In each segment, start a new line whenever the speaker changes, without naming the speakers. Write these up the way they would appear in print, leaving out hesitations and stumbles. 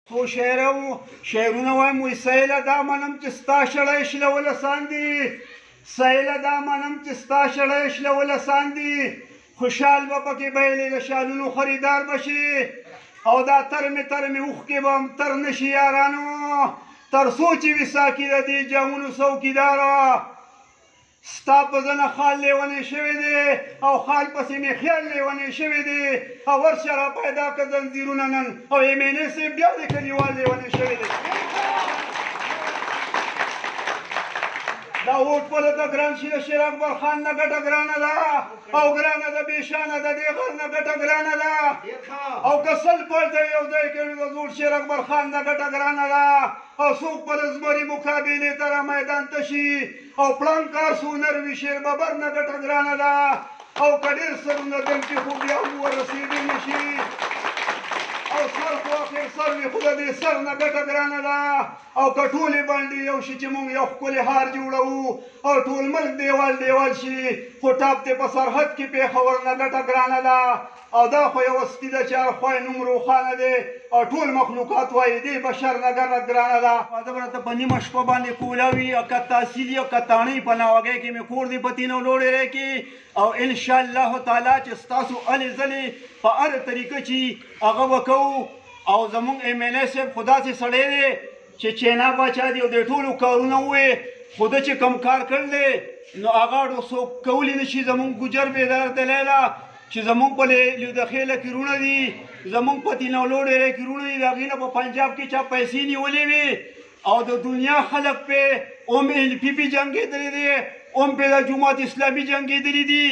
څو شعرونه وایم وایي سیله دا منم چې ستا شړی شلول اسان دي سیله دا منم چې ستا شړی شلول اسان دي خوشحال به پکې بیلې د شالونو خریدار بشي او دا ترمې اوښکې به هم تر نشي یارانو تر څو چې وي ساقي د دې جامونو څوکیداره ستا په زنه خال لیونی شوی دی او خال پسې مې خیال لیونی شوی دی او ورشه را پیدا که زنځیرونه نن او ایمینې صاحب بیا د کلیوال لیونی شوی دی دا ووټ پله که ګران شي د شیر اکبر خان نه ګټه ګرانه ده او ګرانه ده بېشانه د دې غر نه ګټه ګرانه ده او که سل پلته یو ځای کوي د زوړ شیر اکبر خان نه ګټه ګرانه ده او څوک به د زمري مقابلې ته را میدان ته شي او پړنګ کار سونر وي شیر ببر نه ګټه ګرانه ده او که ډېر سرونه دمکې خو بیا هم ورسېدی نه شي او سر خو اخر سر وي خو د دې سر نه ګټه ګرانه ده او که ټولې باندې یو شي چې مونږ یو ښکلی هار جوړوو او ټول ملک دیوال شي خو ټاپ دی په سرحد کې پېښور نه ګټه ګرانه ده او دا خو یو هستي ده چې هر خوی نوم روښانه دی او ټول مخلوقات وایي دې بشر نه ګرانه ده واده به راته په نیمه شپه باندې کوله وي او که تحصیل او که تاڼۍ په ناوګۍ کې مې کور دی په تینو لوړې کې او انشاءالله تعالی چې ستاسو هلې ځلې په هره طریقه چې هغه به کوو او زمونږ ایم ایل اے صاحب خو داسې سړی دی چې چینا باچا دی او د ټولو کارونه ووایي خو ده چې کم کار کړی دی نو هغه څوک کولی نه شي زمونږ ګجر بیدار دلیله چې زمونږ په لیدخیله کې رونه دي زمونږ په تینو لوړې کې رونه دي د هغې نه په پنجاب کې چا پیسې نیولې وي او د دنیا خلک پې ام ایل پی پی جنګېدلی دی ام پې د جماعت اسلامي جنګېدلی دي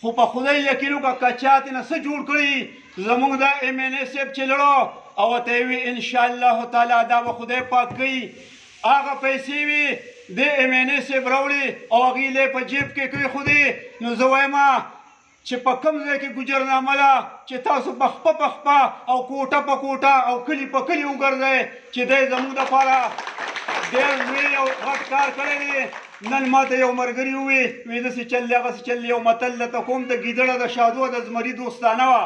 خو په خدای یقین وکړه که چا ترې څه جوړ کړي زمونږ دا ایم ایل اے صاحب چې لړو او ورته یې وي انشاءالله تعالی دا به خدای پاک کوي هغه پیسې وي د ایم ایل اے صاحب راوړي او هغې یې په جیب کې کېښودې نو زه وایم چې په کوم ځای کې ګجرنامه ده چې تاسو په خپه او کوټه په کوټه او کلي په کلي وګرځئ چې دی زموږ دپاره ډېر لوی او غټ کار کړی دی نن ماته یو ملګري ووایي داسې چل دی هغسې چل دی یو متل درته کوم د ګیدړه د شادو د زمري دوستانه وه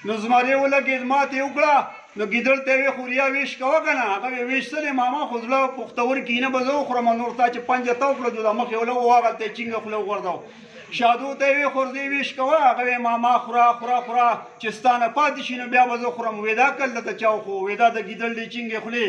نو زمري ولګېد ماته یې وکړه نو ګیدړ ته یې وې خوریا ویش کوه که نه هغه ویې ویش څه دی ماما خو زړه پختور کینه به زه وخورم نور تا چې پنجه ته وکړه نو د مخ یې وله وواغلته یې چینګه خوله وغورځو شادو ته یې وې خورزې ویش کوه هغه ویې ماما خوره چې ستا نه پاتې شي نو بیا به زه خورم وې دا کل درته چا وخو وې دا د ګیدړ دی چینګې خولې